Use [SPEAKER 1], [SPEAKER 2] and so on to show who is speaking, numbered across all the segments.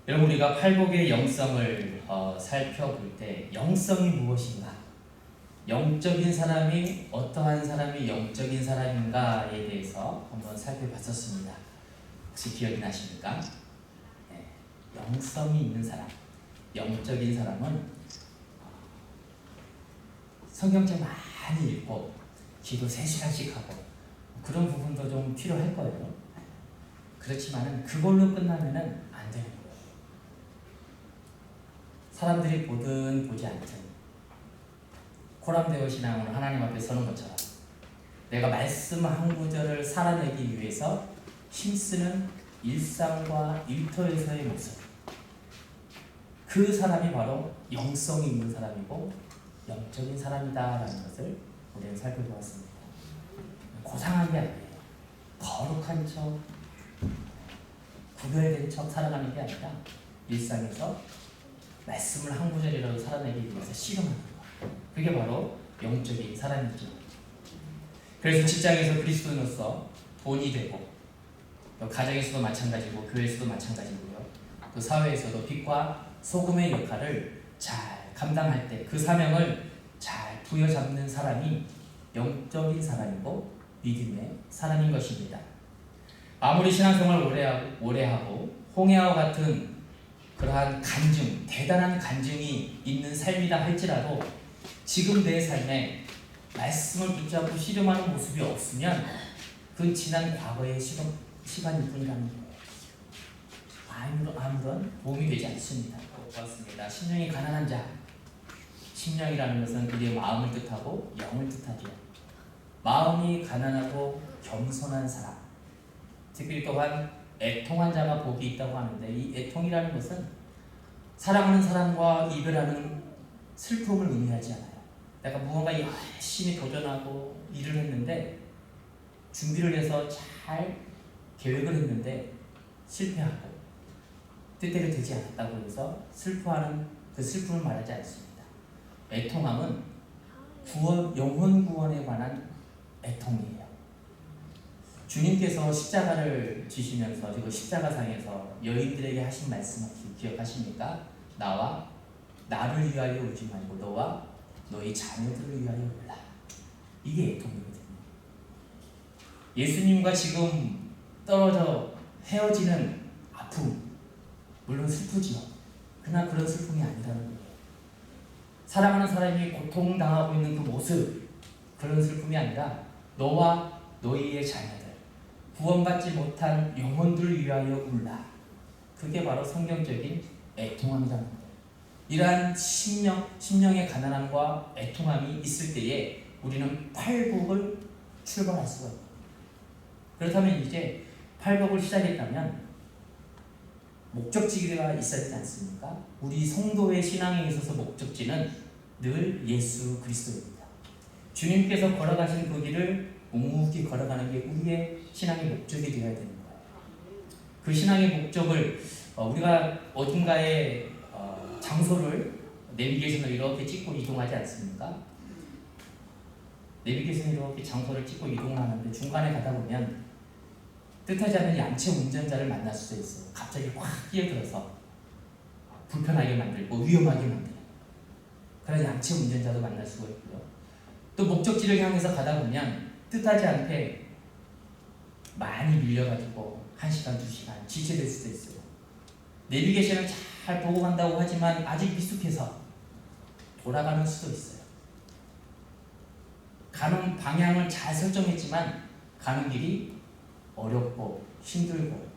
[SPEAKER 1] 여러분, 우리가 팔복의 영성을 살펴볼 때 영성이 무엇인가, 영적인 사람이 어떠한 사람이 영적인 사람인가에 대해서 한번 살펴봤었습니다. 혹시 기억이 나십니까? 네, 영성이 있는 사람, 영적인 사람은 성경책 많이 읽고 기도 3시간씩 하고 그런 부분도 좀 필요할 거예요. 그렇지만 그걸로 끝나면 안 되는 거예요. 사람들이 보든 보지 않든 코람데오 신앙으로 하나님 앞에 서는 것처럼 내가 말씀 한 구절을 살아내기 위해서 힘쓰는 일상과 일터에서의 모습, 그 사람이 바로 영성이 있는 사람이고 영적인 사람이다라는 것을 우리는 살펴보았습니다. 고상한 게 아니에요. 거룩한 척, 구별된 척 살아가는 게 아니라 일상에서 말씀을 한 구절이라도 살아내기 위해서 실험하는 것, 그게 바로 영적인 사람이죠. 그래서 직장에서 그리스도인으로서 본이 되고, 또 가정에서도 마찬가지고 교회에서도 마찬가지고요, 또 사회에서도 빛과 소금의 역할을 잘 감당할 때 그 사명을 잘 부여잡는 사람이 영적인 사람이고 믿음의 사람인 것입니다. 아무리 신앙생활을 오래 하고 홍해와 같은 그러한 간증, 대단한 간증이 있는 삶이다 할지라도 지금 내 삶에 말씀을 붙잡고 실험하는 모습이 없으면 그건 지난 과거의 시간일 뿐이라는 거예요. 아무런 도움이 되지 않습니다. 고맙습니다. 심령이 가난한 자, 심령이라는 것은 그의 마음을 뜻하고 영을 뜻하죠. 마음이 가난하고 겸손한 사람, 특히 또한 애통한 자가 복이 있다고 하는데, 이 애통이라는 것은 사랑하는 사람과 이별하는 슬픔을 의미하지 않아요. 내가 무언가 열심히 도전하고 일을 했는데, 준비를 해서 잘 계획을 했는데 실패하고 뜻대로 되지 않았다고 해서 슬퍼하는 그 슬픔을 말하지 않습니다. 애통함은 영혼 구원에 관한 애통이에요. 주님께서 십자가를 지시면서 그 십자가상에서 여인들에게 하신 말씀 혹시 기억하십니까? 나를 위하여 울지 말고 너와 너희 자녀들을 위하여 울라. 이게 애통이거든요. 예수님과 지금 떨어져 헤어지는 아픔, 물론 슬프지요. 그러나 그런 슬픔이 아니라는 거예요. 사랑하는 사람이 고통당하고 있는 그 모습, 그런 슬픔이 아니라 너와 너희의 자녀들, 구원받지 못한 영혼들을 위하여 울라. 그게 바로 성경적인 애통함이라는 거예요. 이러한 심령의 가난함과 애통함이 있을 때에 우리는 팔복을 출발할 수가 있고, 그렇다면 이제 팔복을 시작했다면 목적지가 있어야 되지 않습니까? 우리 성도의 신앙에 있어서 목적지는 늘 예수 그리스도입니다. 주님께서 걸어가신 그 길을 묵묵히 걸어가는 게 우리의 신앙의 목적이 되어야 되는 거예요. 그 신앙의 목적을 우리가 어딘가에 장소를 내비게이션을 이렇게 찍고 이동하지 않습니까? 내비게이션을 이렇게 장소를 찍고 이동을 하는데 중간에 가다 보면 뜻하지 않은 양체 운전자를 만날 수도 있어요. 갑자기 확 끼어들어서 불편하게 만들고 위험하게 만들어요. 그런 양체 운전자도 만날 수가 있고요. 또 목적지를 향해서 가다 보면 뜻하지 않게 많이 밀려가지고 1시간, 2시간 지체될 수도 있어요. 내비게이션을 잘 보고 간다고 하지만 아직 미숙해서 돌아가는 수도 있어요. 가는 방향을 잘 설정했지만 가는 길이 어렵고 힘들고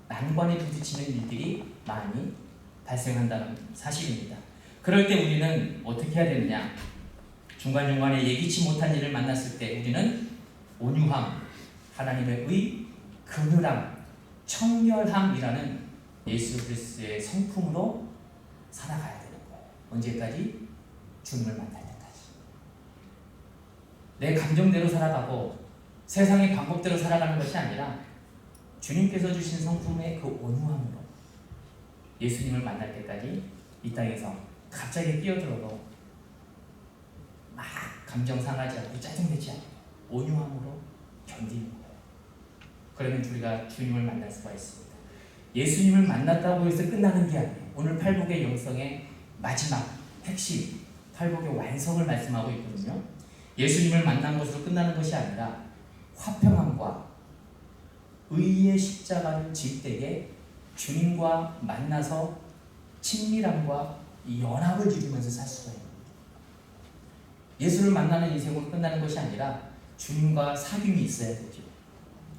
[SPEAKER 1] 난관에 부딪히는 일들이 많이 발생한다는 사실입니다. 그럴 때 우리는 어떻게 해야 되느냐? 중간중간에 예기치 못한 일을 만났을 때 우리는 온유함, 하나님의 의, 긍휼함, 청결함이라는 예수 그리스도의 성품으로 살아가야 되는 거예요. 언제까지? 주님을 만날 때까지. 내 감정대로 살아가고 세상의 방법대로 살아가는 것이 아니라 주님께서 주신 성품의 그 온유함으로 예수님을 만날 때까지 이 땅에서 갑자기 끼어들어도 막 감정 상하지 않고 짜증내지 않고 온유함으로 견디는 거예요. 그러면 우리가 주님을 만날 수가 있습니다. 예수님을 만났다고 해서 끝나는 게 아니에요. 오늘 팔복의 영성의 마지막 핵심, 팔복의 완성을 말씀하고 있거든요. 예수님을 만난 것으로 끝나는 것이 아니라 화평함과 의의 십자가를 질 때에 주님과 만나서 친밀함과 이 연합을 이루면서 살 수가 있는 거예요. 예수를 만나는 인생으로 끝나는 것이 아니라 주님과 사귐이 있어야 되죠.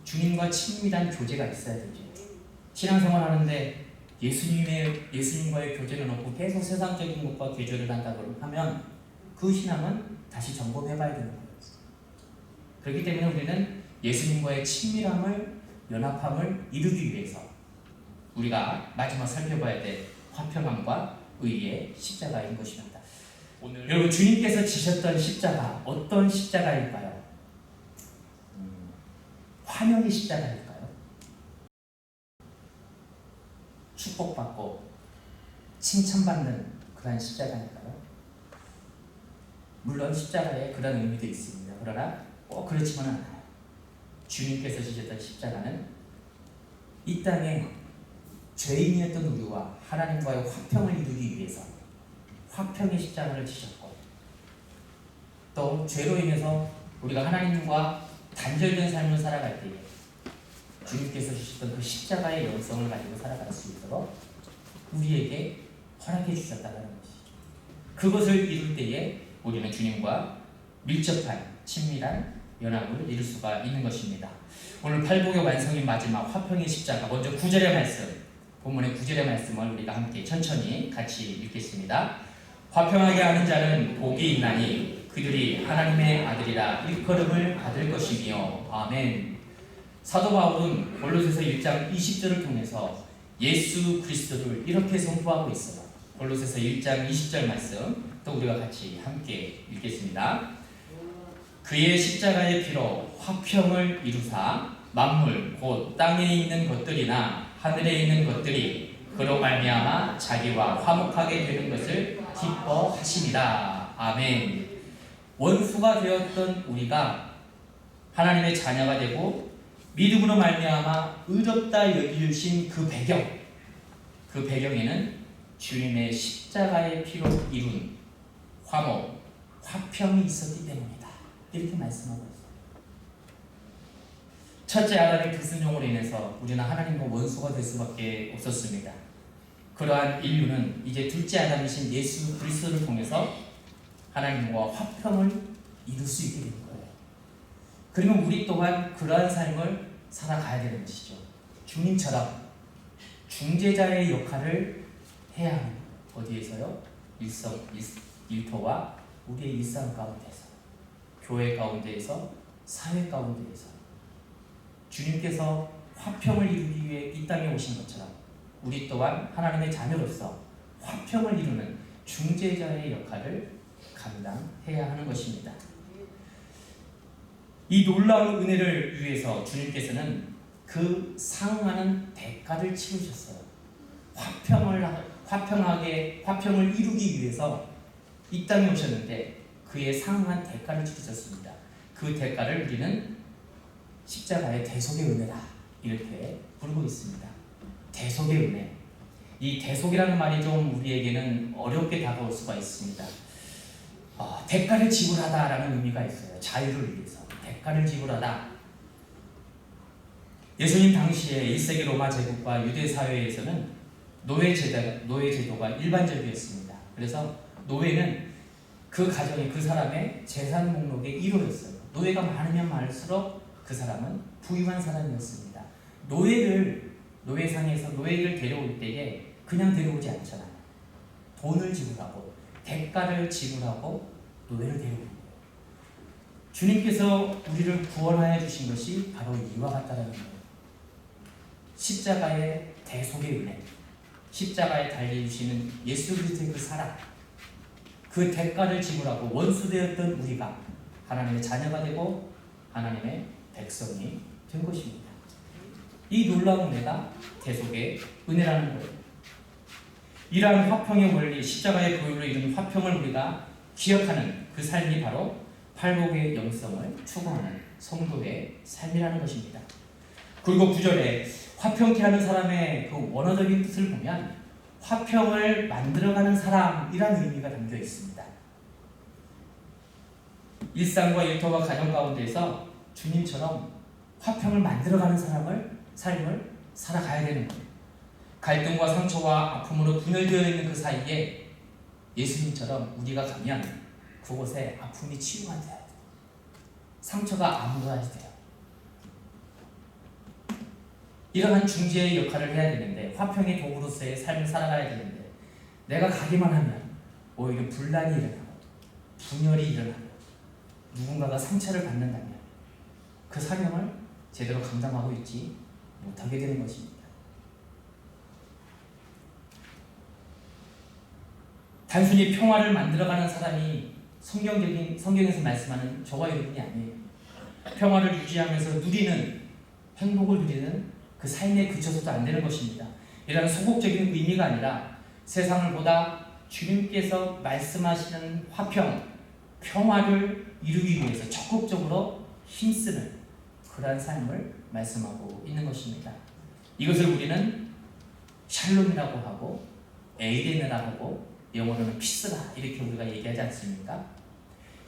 [SPEAKER 1] 주님과 친밀한 교제가 있어야 되죠. 신앙생활 하는데 예수님과의 교제는 없고 계속 세상적인 것과 교제를 한다고 하면 그 신앙은 다시 점검해봐야 되는 거예요. 그렇기 때문에 우리는 예수님과의 친밀함을, 연합함을 이루기 위해서 우리가 마지막 살펴봐야 될 화평함과 의의 십자가인 것입니다. 오늘 여러분, 주님께서 지셨던 십자가, 어떤 십자가일까요? 화평의 십자가일까요? 축복받고 칭찬받는 그런 십자가일까요? 물론 십자가에 그런 의미도 있습니다. 그러나 꼭 그렇지만은 않아요. 주님께서 지셨던 십자가는 이 땅에 죄인이었던 우리와 하나님과의 화평을 이루기 위해서 화평의 십자가를 지셨고, 또 죄로 인해서 우리가 하나님과 단절된 삶을 살아갈 때에 주님께서 주셨던 그 십자가의 영성을 가지고 살아갈 수 있도록 우리에게 허락해 주셨다는 것이죠. 그것을 이룰 때에 우리는 주님과 밀접한 친밀한 연합을 이룰 수가 있는 것입니다. 오늘 팔복의 완성인 마지막 화평의 십자가, 먼저 9절의 말씀, 본문의 9절의 말씀을 우리가 함께 천천히 같이 읽겠습니다. 화평하게 하는 자는 복이 있나니 그들이 하나님의 아들이라 일컬음을 받을 것이며. 아멘. 사도 바울은 골로새서 1장 20절을 통해서 예수 그리스도를 이렇게 선포하고 있어요. 골로새서 1장 20절 말씀 또 우리가 같이 함께 읽겠습니다. 그의 십자가의 피로 화평을 이루사 만물 곧 땅에 있는 것들이나 하늘에 있는 것들이 그로 말미암아 자기와 화목하게 되는 것을 기뻐하시리라. 아멘. 원수가 되었던 우리가 하나님의 자녀가 되고 믿음으로 말미암아 의롭다 여기신 그 배경에는 주님의 십자가의 피로 이룬 화목, 화평이 있었기 때문이다. 이렇게 말씀하고 있어요. 첫째 아담의 불순종으로 인해서 우리는 하나님과 원수가 될 수밖에 없었습니다. 그러한 인류는 이제 둘째 아담이신 예수 그리스도를 통해서 하나님과 화평을 이룰 수 있게 된 거예요. 그러면 우리 또한 그러한 삶을 살아가야 되는 것이죠. 주님처럼 중재자의 역할을 해야 하는 거예요. 어디에서요? 일터와 우리의 일상 가운데서, 교회 가운데에서, 사회 가운데에서 주님께서 화평을 이루기 위해 이 땅에 오신 것처럼 우리 또한 하나님의 자녀로서 화평을 이루는 중재자의 역할을 감당해야 하는 것입니다. 이 놀라운 은혜를 위해서 주님께서는 그 상응하는 대가를 치르셨어요. 화평을 이루기 위해서 이 땅에 오셨는데 그의 상응한 대가를 치르셨습니다. 그 대가를 우리는 십자가의 대속의 은혜다 이렇게 부르고 있습니다. 대속의 은혜. 이 대속이라는 말이 좀 우리에게는 어렵게 다가올 수가 있습니다. 대가를 지불하다라는 의미가 있어요. 자유를 위해서 대가를 지불하다. 예수님 당시에 1세기 로마 제국과 유대 사회에서는 노예 제도가 일반적이었습니다. 그래서 노예는 그 가정의 그 사람의 재산 목록의 1호였어요. 노예가 많으면 많을수록 그 사람은 부유한 사람이었습니다. 노예상에서 노예를 데려올 때에 그냥 데려오지 않잖아요. 돈을 지불하고 대가를 지불하고 노예를 데려오는 거예요. 주님께서 우리를 구원하여 주신 것이 바로 이와 같다는 거예요. 십자가의 대속의 은혜, 십자가에 달려주시는 예수 그리스도의 그 사랑, 그 대가를 지불하고 원수되었던 우리가 하나님의 자녀가 되고 하나님의 백성이 된 것입니다. 이 놀라운 은혜가 대속의 은혜라는 거예요. 이러한 화평의 원리, 십자가의 보혈로 이룬 화평을 우리가 기억하는 그 삶이 바로 팔복의 영성을 추구하는 성도의 삶이라는 것입니다. 그리고 9절에 화평케 하는 사람의 그 원어적인 뜻을 보면 화평을 만들어가는 사람이라는 의미가 담겨 있습니다. 일상과 일터와 가정 가운데서 주님처럼 화평을 만들어가는 삶을 살아가야 되는 거예요. 갈등과 상처와 아픔으로 분열되어 있는 그 사이에 예수님처럼 우리가 가면 그곳에 아픔이 치유가 돼요. 상처가 아물어야지 돼요. 이러한 중재의 역할을 해야 되는데, 화평의 도구로서의 삶을 살아가야 되는데, 내가 가기만 하면 오히려 분란이 일어나고 분열이 일어나고 누군가가 상처를 받는다면 그 사명을 제대로 감당하고 있지 못하게 되는 것입니다. 단순히 평화를 만들어가는 사람이 성경에서 말씀하는 저와 여러분이 아니에요. 평화를 유지하면서 행복을 누리는 그 삶에 그쳐서도 안 되는 것입니다. 이러한 소극적인 의미가 아니라 세상을 보다 주님께서 말씀하시는 평화를 이루기 위해서 적극적으로 힘쓰는 그러한 삶을 말씀하고 있는 것입니다. 이것을 우리는 샬롬이라고 하고 에이렌이라고 하고 영어로는 피스라 이렇게 우리가 얘기하지 않습니까?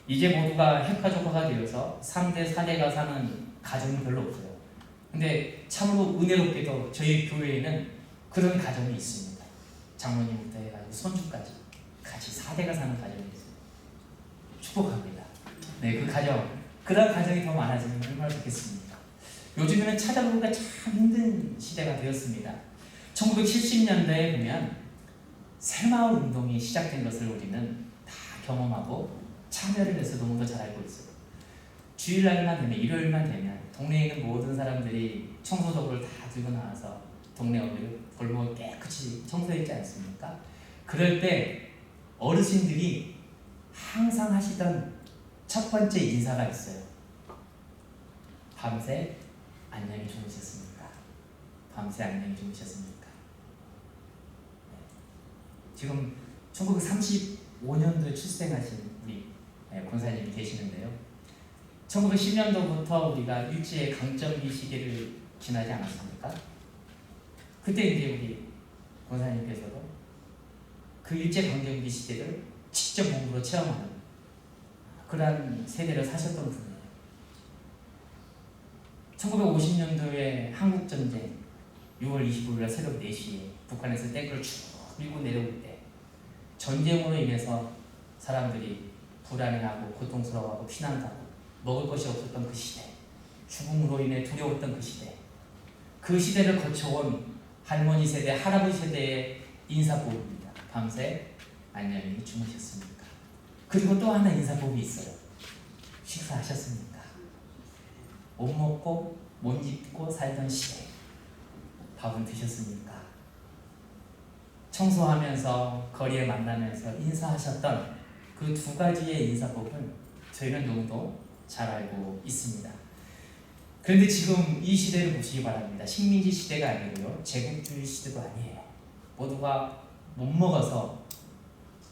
[SPEAKER 1] 이제 모두가 핵가족화가 되어서 3대, 4대가 사는 가정이 별로 없어요. 근데 참으로 은혜롭게도 저희 교회에는 그런 가정이 있습니다. 장모님부터 해가지고 손주까지 같이 4대가 사는 가정이 있어요. 축복합니다. 네, 그런 가정이 더 많아지면 얼마나 좋겠습니까? 요즘에는 찾아보기가 참 힘든 시대가 되었습니다. 1970년대에 보면 새마을 운동이 시작된 것을 우리는 다 경험하고 참여를 해서 너무도 잘 알고 있어요. 주일날만 되면, 일요일만 되면 동네에 있는 모든 사람들이 청소도구를 다 들고 나와서 동네 골목을 깨끗이 청소했지 않습니까? 그럴 때 어르신들이 항상 하시던 첫 번째 인사가 있어요. 밤새 안녕히 주무셨습니까? 밤새 안녕히 주무셨습니까? 지금 1935년도에 출생하신 우리 권사님이 계시는데요. 1910년도부터 우리가 일제의 강점기 시기를 지나지 않았습니까? 그때 이제 우리 권사님께서도 그 일제 강점기 시대를 직접 몸으로 체험하는 그러한 세대를 사셨던 분이에요. 1950년도에 한국전쟁 6월 25일 새벽 4시에 북한에서 탱크를 쭉 밀고 내려올 때 전쟁으로 인해서 사람들이 불안해하고 고통스러워하고 피난하고 먹을 것이 없었던 그 시대, 죽음으로 인해 두려웠던 그 시대, 그 시대를 거쳐온 할머니 세대, 할아버지 세대의 인사법입니다. 밤새 안녕히 주무셨습니까? 그리고 또 하나 인사법이 있어요. 식사하셨습니까? 못 먹고 못 입고 살던 시대, 밥은 드셨습니까? 청소하면서 거리에 만나면서 인사하셨던 그 두 가지의 인사법은 저희는 너무도 잘 알고 있습니다. 그런데 지금 이 시대를 보시기 바랍니다. 식민지 시대가 아니고요, 제국주의 시대도 아니에요. 모두가 못 먹어서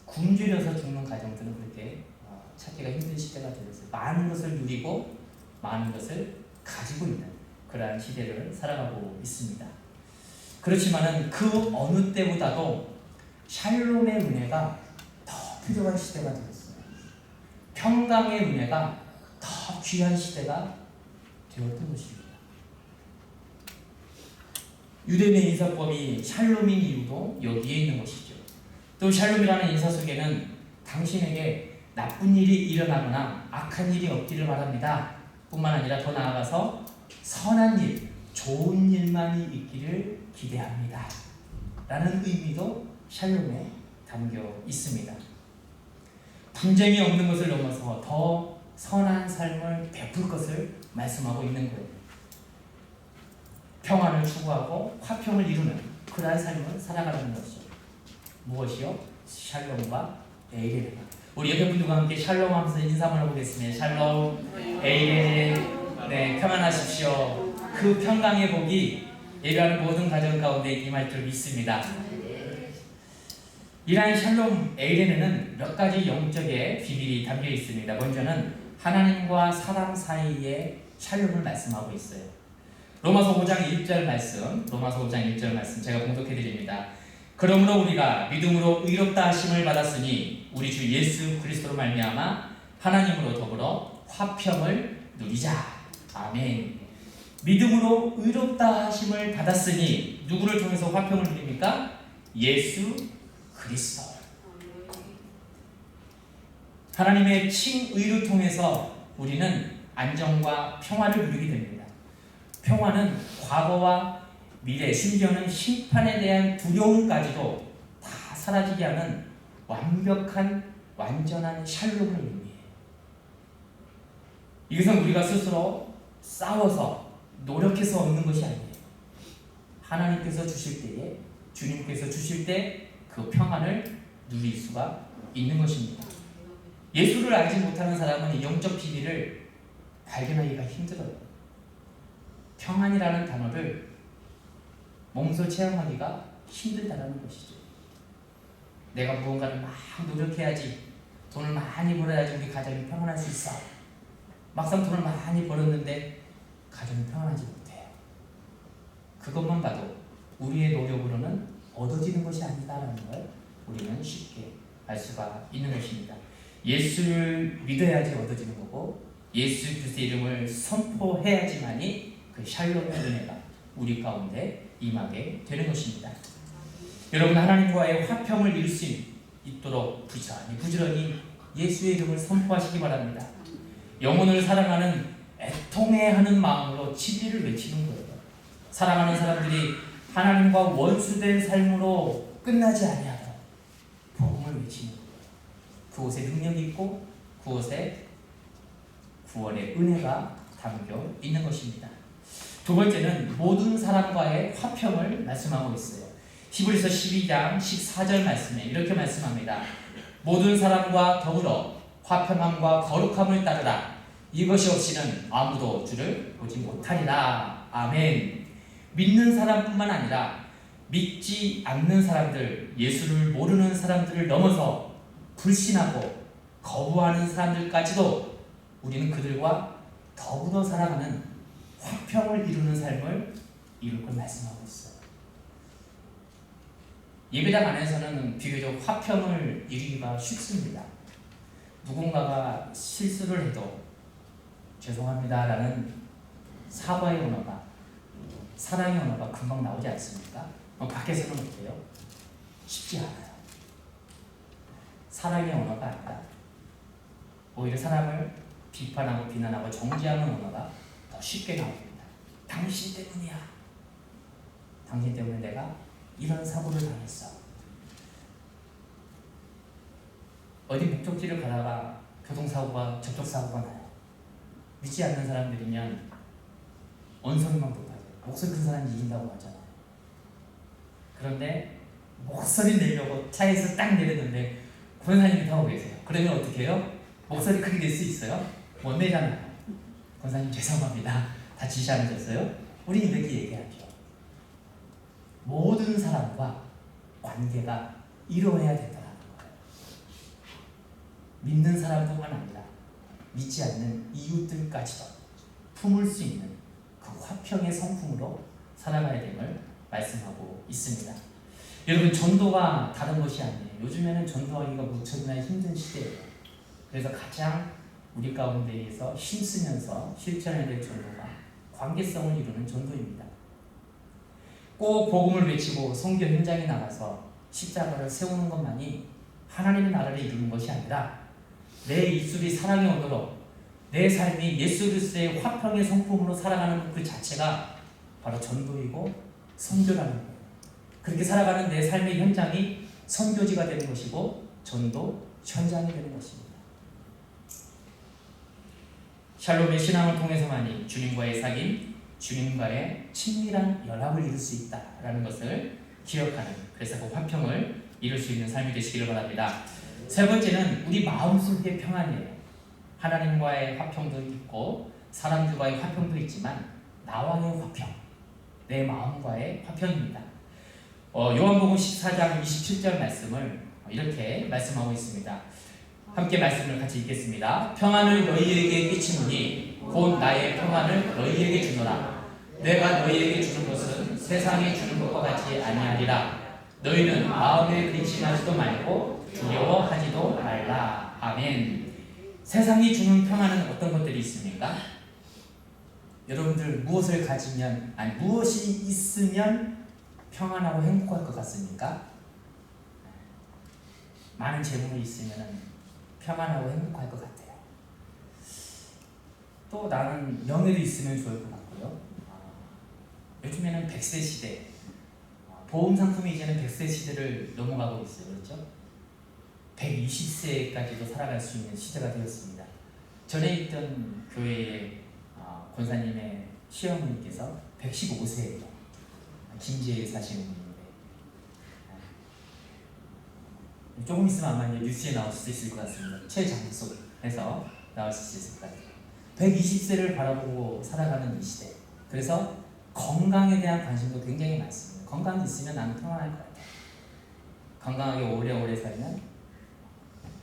[SPEAKER 1] 굶주려서 죽는 가정들은 그렇게 찾기가 힘든 시대가 되었어요. 많은 것을 누리고 많은 것을 가지고 있는 그러한 시대를 살아가고 있습니다. 그렇지만은 그 어느 때보다도 샬롬의 은혜가 더 필요한 시대가 되었어요. 평강의 은혜가 더 귀한 시대가 되었던 것입니다. 유대인의 인사법이 샬롬인 이유도 여기에 있는 것이죠. 또 샬롬이라는 인사 속에는 당신에게 나쁜 일이 일어나거나 악한 일이 없기를 바랍니다 뿐만 아니라 더 나아가서 선한 일, 좋은 일만이 있기를 기대합니다 라는 의미도 샬롬에 담겨 있습니다. 분쟁이 없는 것을 넘어서 더 선한 삶을 베풀 것을 말씀하고 있는 거예요. 평안을 추구하고 화평을 이루는 그러한 삶을 살아가는 것이죠. 무엇이요? 샬롬과 에이레. 우리 옆에 분들과 함께 샬롬 하면서 인사 한번 해보겠습니다. 샬롬, 에이레. 네, 평안하십시오. 그 평강의 복이 예배하는 모든 가정 가운데 임할 줄 믿습니다. 이러한 샬롬 에이레는 몇 가지 영적의 비밀이 담겨 있습니다. 먼저는 하나님과 사람 사이의 샬롬을 말씀하고 있어요. 로마서 5장 1절 말씀, 로마서 5장 1절 말씀 제가 봉독해 드립니다. 그러므로 우리가 믿음으로 의롭다 하심을 받았으니 우리 주 예수 그리스도로 말미암아 하나님으로 더불어 화평을 누리자. 아멘. 믿음으로 의롭다 하심을 받았으니 누구를 통해서 화평을 누립니까? 예수 그리스도. 하나님의 칭의를 통해서 우리는 안정과 평화를 누리게 됩니다. 평화는 과거와 미래, 심지어는 심판에 대한 두려움까지도 다 사라지게 하는 완벽한, 완전한 샬롬을 의미해요. 이것은 우리가 스스로 싸워서 노력해서 얻는 것이 아니에요. 하나님께서 주실 때에, 주님께서 주실 때 그 평안을 누릴 수가 있는 것입니다. 예수를 알지 못하는 사람은 영적 비밀을 발견하기가 힘들어요. 평안이라는 단어를 몸소 체험하기가 힘들다는 것이죠. 내가 무언가를 막 노력해야지, 돈을 많이 벌어야지 우리 가정이 평안할 수 있어. 막상 돈을 많이 벌었는데 가정이 평안하지 못해요. 그것만 봐도 우리의 노력으로는 얻어지는 것이 아니다라는 걸 우리는 쉽게 알 수가 있는 것입니다. 예수를 믿어야지 얻어지는 거고 예수 그리스도의 이름을 선포해야지만이 그 샬롬의 은혜가 우리 가운데 임하게 되는 것입니다. 여러분, 하나님과의 화평을 이룰 수 있도록 부지런히 예수의 이름을 선포하시기 바랍니다. 영혼을 사랑하는 애통해하는 마음으로 진리를 외치는 거예요. 사랑하는 사람들이 하나님과 원수된 삶으로 끝나지 아니하도록 복음을 외치는 거예요. 그곳에 능력이 있고 그곳에 구원의 은혜가 담겨 있는 것입니다. 두 번째는 모든 사람과의 화평을 말씀하고 있어요. 히브리서 12장 14절 말씀에 이렇게 말씀합니다. 모든 사람과 더불어 화평함과 거룩함을 따르라. 이것이 없이는 아무도 주를 보지 못하리라. 아멘. 믿는 사람뿐만 아니라 믿지 않는 사람들, 예수를 모르는 사람들을 넘어서 불신하고 거부하는 사람들까지도 우리는 그들과 더불어 살아가는 화평을 이루는 삶을 이룰 걸 말씀하고 있어요. 예배당 안에서는 비교적 화평을 이루기가 쉽습니다. 누군가가 실수를 해도 죄송합니다라는 사과의 언어가, 사랑의 언어가 금방 나오지 않습니까? 밖에서는 어때요? 쉽지 않아요. 사랑의 언어가 아니라 오히려 사람을 비판하고 비난하고 정죄하는 언어가 더 쉽게 나옵니다. 당신 때문이야. 당신 때문에 내가 이런 사고를 당했어. 어디 목적지를 가다가 교통사고가, 접촉사고가 나요. 믿지 않는 사람들이면 언성이만 높아져요. 목소리 큰 사람이 이긴다고 하잖아요. 그런데 목소리 내려고 차에서 딱 내렸는데 권사님이 타고 계세요. 그러면 어떻게 해요? 목소리 크게 낼 수 있어요? 못 내잖아요. 권사님 죄송합니다. 다 지시 안 해줬어요? 우리는 이렇게 얘기하죠. 모든 사람과 관계가 이루어야 된다는 거예요. 믿는 사람뿐만 아니라 믿지 않는 이웃들까지도 품을 수 있는 그 화평의 성품으로 살아가야 됨을 말씀하고 있습니다. 여러분, 전도가 다른 것이 아니에요. 요즘에는 전도하기가 무척이나 힘든 시대예요. 그래서 가장 우리 가운데에서 힘쓰면서 실천해야 될 전도가 관계성을 이루는 전도입니다. 꼭 복음을 외치고 선교 현장에 나가서 십자가를 세우는 것만이 하나님의 나라를 이루는 것이 아니라 내 입술이 사랑의 언어로 내 삶이 예수 그리스도의 화평의 성품으로 살아가는 그 자체가 바로 전도이고 선교라는 거예요. 그렇게 살아가는 내 삶의 현장이 선교지가 되는 것이고 전도 현장이 되는 것입니다. 샬롬의 신앙을 통해서만이 주님과의 사귐, 주님과의 친밀한 연합을 이룰 수 있다라는 것을 기억하는, 그래서 그 화평을 이룰 수 있는 삶이 되시기를 바랍니다. 세 번째는 우리 마음속의 평안이에요. 하나님과의 화평도 있고 사람들과의 화평도 있지만 나와의 화평, 내 마음과의 화평입니다. 요한복음 14장 27절 말씀을 이렇게 말씀하고 있습니다. 함께 말씀을 같이 읽겠습니다. 평안을 너희에게 끼치노니 곧 나의 평안을 너희에게 주노라. 내가 너희에게 주는 것은 세상이 주는 것과 같이 아니하리라. 너희는 마음에 근심하지도 말고 두려워하지도 말라. 아멘. 세상이 주는 평안은 어떤 것들이 있습니까? 여러분들 무엇을 가지면, 아니 무엇이 있으면 평안하고 행복할 것 같습니까? 많은 재물이 있으면 평안하고 행복할 것 같아요. 또 나는 명예도 있으면 좋을 것 같고요. 요즘에는 100세 시대, 보험 상품이 이제는 100세 시대를 넘어가고 있어요. 그렇죠? 120세까지도 살아갈 수 있는 시대가 되었습니다. 전에 있던 교회의 권사님의 시어머니께서 115세예요. 김제에 사시는 분인데 조금 있으면 아마 뉴스에 나올 수도 있을 것 같습니다. 최장수에서 나올 수 있을 것 같아요. 120세를 바라보고 살아가는 이 시대. 그래서 건강에 대한 관심도 굉장히 많습니다. 건강이 있으면 나는 평안할 것 같아요. 건강하게 오래오래 살면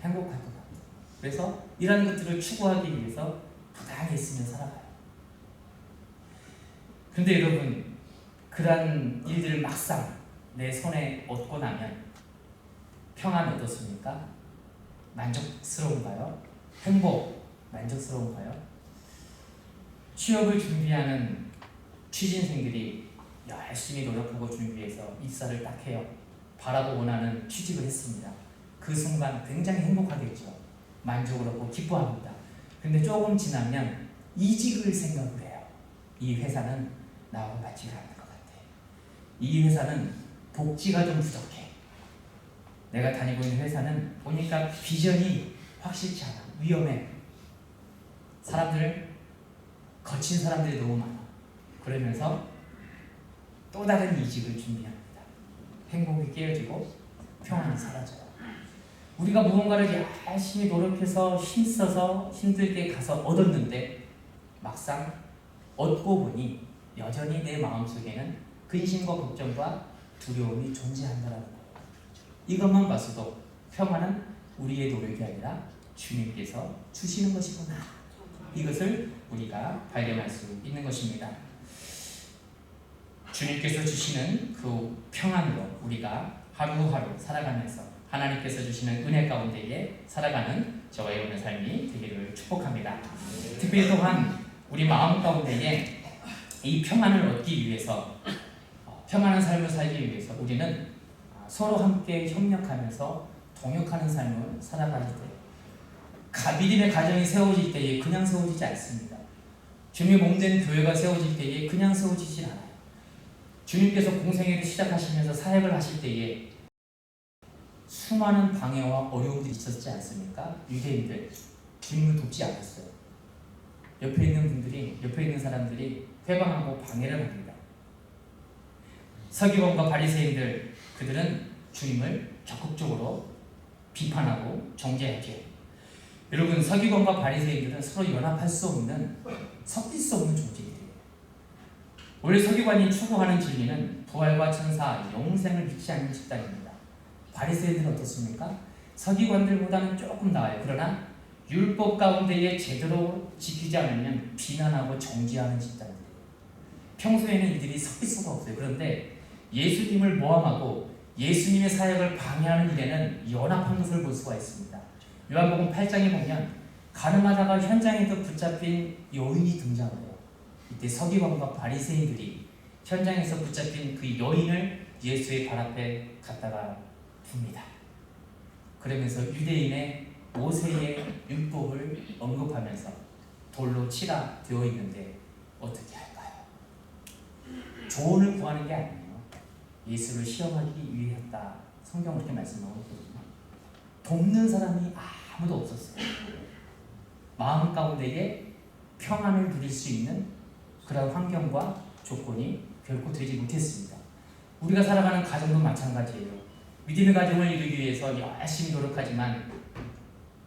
[SPEAKER 1] 행복할 것 같아요. 그래서 이런 것들을 추구하기 위해서 부당히 있으면 살아가요. 그런데 여러분, 그러한 일들을 막상 내 손에 얻고 나면 평안 어떻습니까? 만족스러운가요? 행복 만족스러운가요? 취업을 준비하는 취준생들이 열심히 노력하고 준비해서 입사를 딱 해요. 바라고 원하는 취직을 했습니다. 그 순간 굉장히 행복하겠죠. 만족을 하고 기뻐합니다. 근데 조금 지나면 이직을 생각을 해요. 이 회사는 나하고 맞지가 않는 것 같아. 이 회사는 복지가 좀 부족해. 내가 다니고 있는 회사는 보니까 비전이 확실치 않아. 위험해. 거친 사람들이 너무 많아. 그러면서 또 다른 이직을 준비합니다. 행복이 깨어지고 평안이 사라져요. 우리가 무언가를 열심히 노력해서 힘써서 힘들게 가서 얻었는데 막상 얻고 보니 여전히 내 마음속에는 근심과 걱정과 두려움이 존재한다는 거예요. 이것만 봤어도 평안은 우리의 노력이 아니라 주님께서 주시는 것이구나. 이것을 우리가 발견할 수 있는 것입니다. 주님께서 주시는 그 평안으로 우리가 하루하루 살아가면서 하나님께서 주시는 은혜 가운데에 살아가는 저와 여러분의 삶이 되기를 축복합니다. 특별히 또한 우리 마음 가운데에 이 평안을 얻기 위해서, 평안한 삶을 살기 위해서 우리는 서로 함께 협력하면서 동역하는 삶을 살아가야 돼요. 믿음의 가정이 세워질 때에 그냥 세워지지 않습니다. 주님의 몸된 교회가 세워질 때에 그냥 세워지지 않아요. 주님께서 공생애를 시작하시면서 사역을 하실 때에 수많은 방해와 어려움들이 있었지 않습니까? 유대인들 주님을 돕지 않았어요. 옆에 있는 사람들이 회방하고 방해를 합니다. 서기관과 바리새인들, 그들은 주님을 적극적으로 비판하고 정죄하죠. 여러분, 서기관과 바리새인들은 서로 연합할 수 없는, 섞일 수 없는 존재들이에요. 원래 서기관이 추구하는 진리는 부활과 천사, 영생을 믿지 않는 집단입니다. 바리새인들은 어떻습니까? 서기관들보다는 조금 나아요. 그러나 율법 가운데에 제대로 지키지 않으면 비난하고 정죄하는 집단들이에요. 평소에는 이들이 섞일 수가 없어요. 그런데 예수님을 모함하고 예수님의 사역을 방해하는 일에는 연합한 것을 볼 수가 있습니다. 요한복음 8장에 보면 가늠하다가 현장에서 붙잡힌 여인이 등장을 해요. 이때 서기관과 바리새인들이 현장에서 붙잡힌 그 여인을 예수의 발 앞에 갖다가 둡니다. 그러면서 유대인의 모세의 율법을 언급하면서 돌로 치라 되어 있는데 어떻게 할까요? 조언을 구하는 게 아니에요. 예수를 시험하기 위해였다. 성경은 그렇게 말씀하고 있거든요. 돕는 사람이 아무도 없었어요. 마음 가운데에 평안을 누릴 수 있는 그런 환경과 조건이 결코 되지 못했습니다. 우리가 살아가는 가정도 마찬가지예요. 믿음의 가정을 이루기 위해서 열심히 노력하지만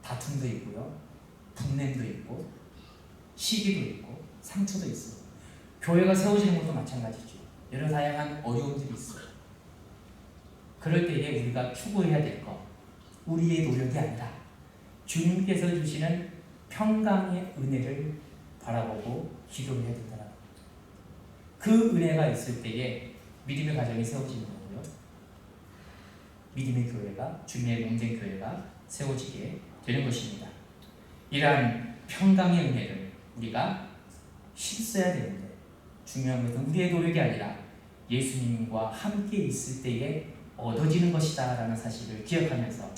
[SPEAKER 1] 다툼도 있고요, 분냄도 있고, 시기도 있고, 상처도 있어요. 교회가 세워지는 것도 마찬가지죠. 여러 다양한 어려움들이 있어요. 그럴 때에 우리가 추구해야 될 것, 우리의 노력이 아니라 주님께서 주시는 평강의 은혜를 바라보고 기도해야 된다는 거죠. 그 은혜가 있을 때에 믿음의 가정이 세워지는 거고요. 믿음의 교회가, 주님의 몸된 교회가 세워지게 되는 것입니다. 이러한 평강의 은혜를 우리가 힘써야 되는데, 중요한 것은 우리의 노력이 아니라 예수님과 함께 있을 때에 얻어지는 것이다 라는 사실을 기억하면서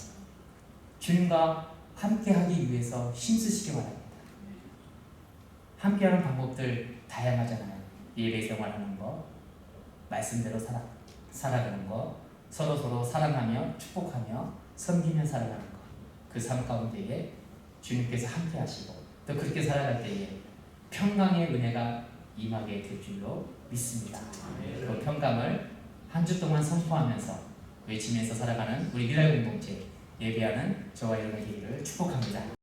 [SPEAKER 1] 주님과 함께 하기 위해서 힘쓰시기 바랍니다. 함께하는 방법들 다양하잖아요. 예배 생활하는 거, 말씀대로 살아가는 거, 서로 사랑하며 축복하며 섬기며 살아가는 거, 그 삶 가운데에 주님께서 함께 하시고 또 그렇게 살아갈 때에 평강의 은혜가 임하게 될 줄로 믿습니다. 그 평강을 한 주 동안 선포하면서 외치면서 살아가는 우리 미랄 공동체 예배하는 저와 여러분의 되기를 축복합니다.